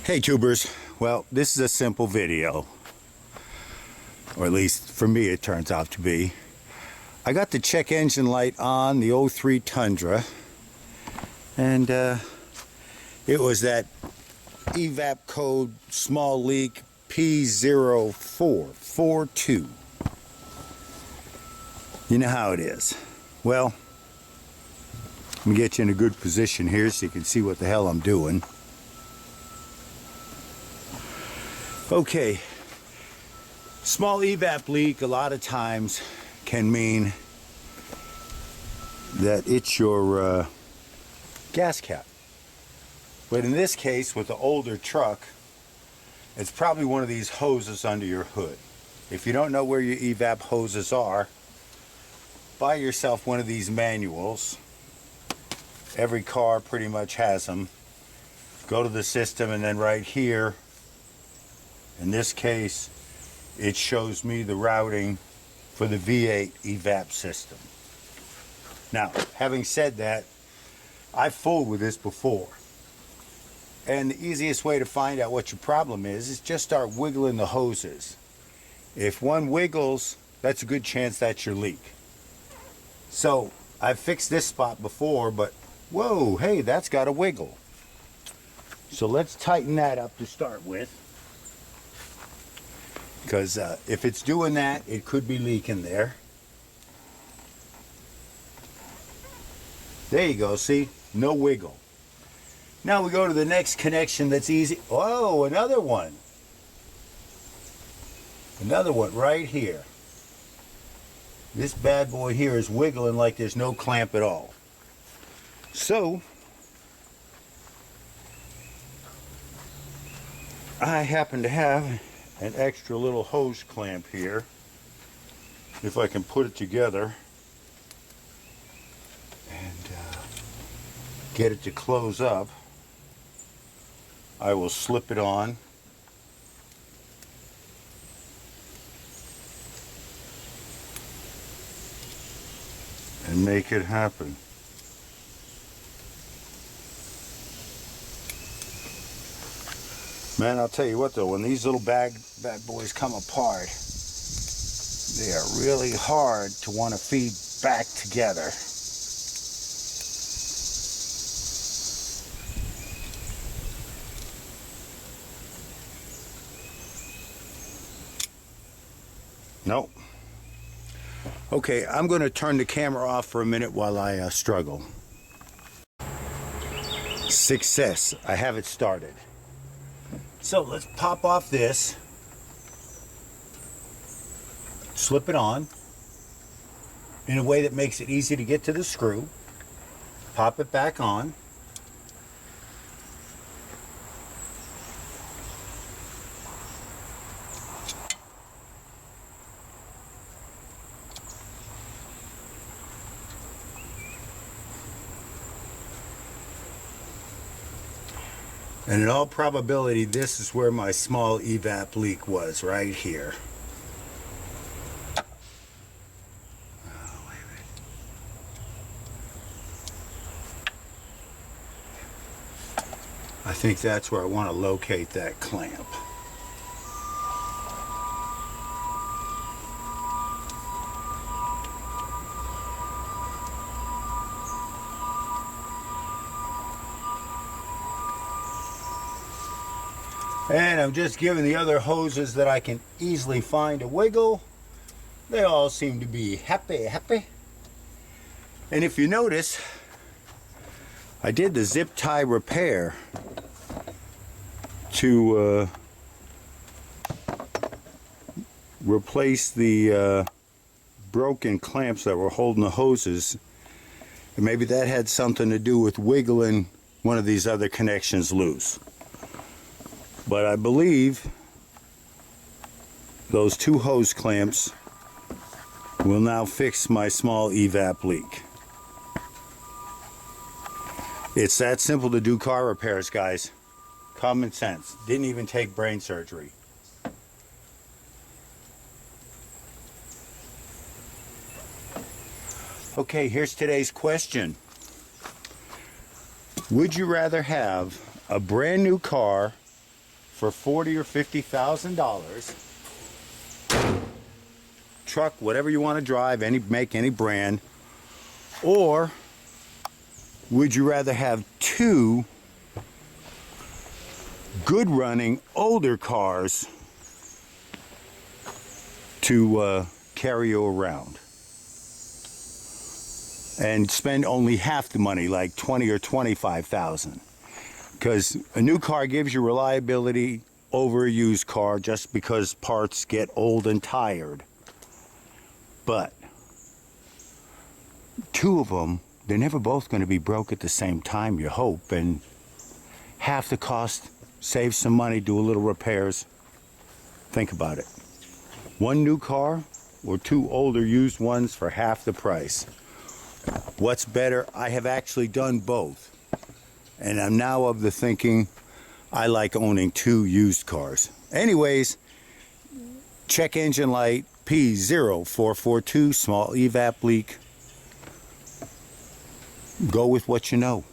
Hey tubers, well this is a simple video, or at least for me it turns out to be. I got the check engine light on the 03 Tundra, and it was that evap code small leak P0442. You know how it is. Well, let me get you in a good position here so you can see what the hell I'm doing. Okay, small evap leak a lot of times can mean that it's your gas cap. But in this case, with the older truck, it's probably one of these hoses under your hood. If you don't know where your evap hoses are, buy yourself one of these manuals. Every car pretty much has them. Go to the system, and then right here, in this case, it shows me the routing for the V8 evap system. Now, having said that, I've fooled with this before. And the easiest way to find out what your problem is just start wiggling the hoses. If one wiggles, that's a good chance that's your leak. So, I've fixed this spot before, but whoa, hey, that's got a wiggle. So let's tighten that up to start with. Because if it's doing that, it could be leaking there. There you go, see? No wiggle. Now we go to the next connection that's easy. Oh, another one. Another one right here. This bad boy here is wiggling like there's no clamp at all. So, I happen to have an extra little hose clamp here. If I can put it together and get it to close up, I will slip it on. And make it happen. Man, I'll tell you what though, when these little bad boys come apart, they are really hard to want to feed back together. Nope. Okay, I'm going to turn the camera off for a minute while I struggle. Success. I have it started. So let's pop off this, slip it on in a way that makes it easy to get to the screw, pop it back on, and in all probability, this is where my small evap leak was, right here. Oh, wait a minute. I think that's where I want to locate that clamp. And I'm just giving the other hoses that I can easily find a wiggle. They all seem to be happy. And if you notice, I did the zip tie repair to replace the broken clamps that were holding the hoses. And maybe that had something to do with wiggling one of these other connections loose. But I believe those two hose clamps will now fix my small evap leak. It's that simple to do car repairs, guys. Common sense. Didn't even take brain surgery. Okay, here's today's question. Would you rather have a brand new car for $40,000 or $50,000. Truck, whatever you want to drive, any make, any brand. Or would you rather have two good running older cars to carry you around and spend only half the money, like $20,000 or $25,000? Because a new car gives you reliability over a used car just because parts get old and tired. But two of them, they're never both going to be broke at the same time, you hope, and half the cost, save some money, do a little repairs. Think about it. One new car or two older used ones for half the price. What's better? I have actually done both. And I'm now of the thinking I like owning two used cars. Anyways, check engine light, P0442, small evap leak. Go with what you know.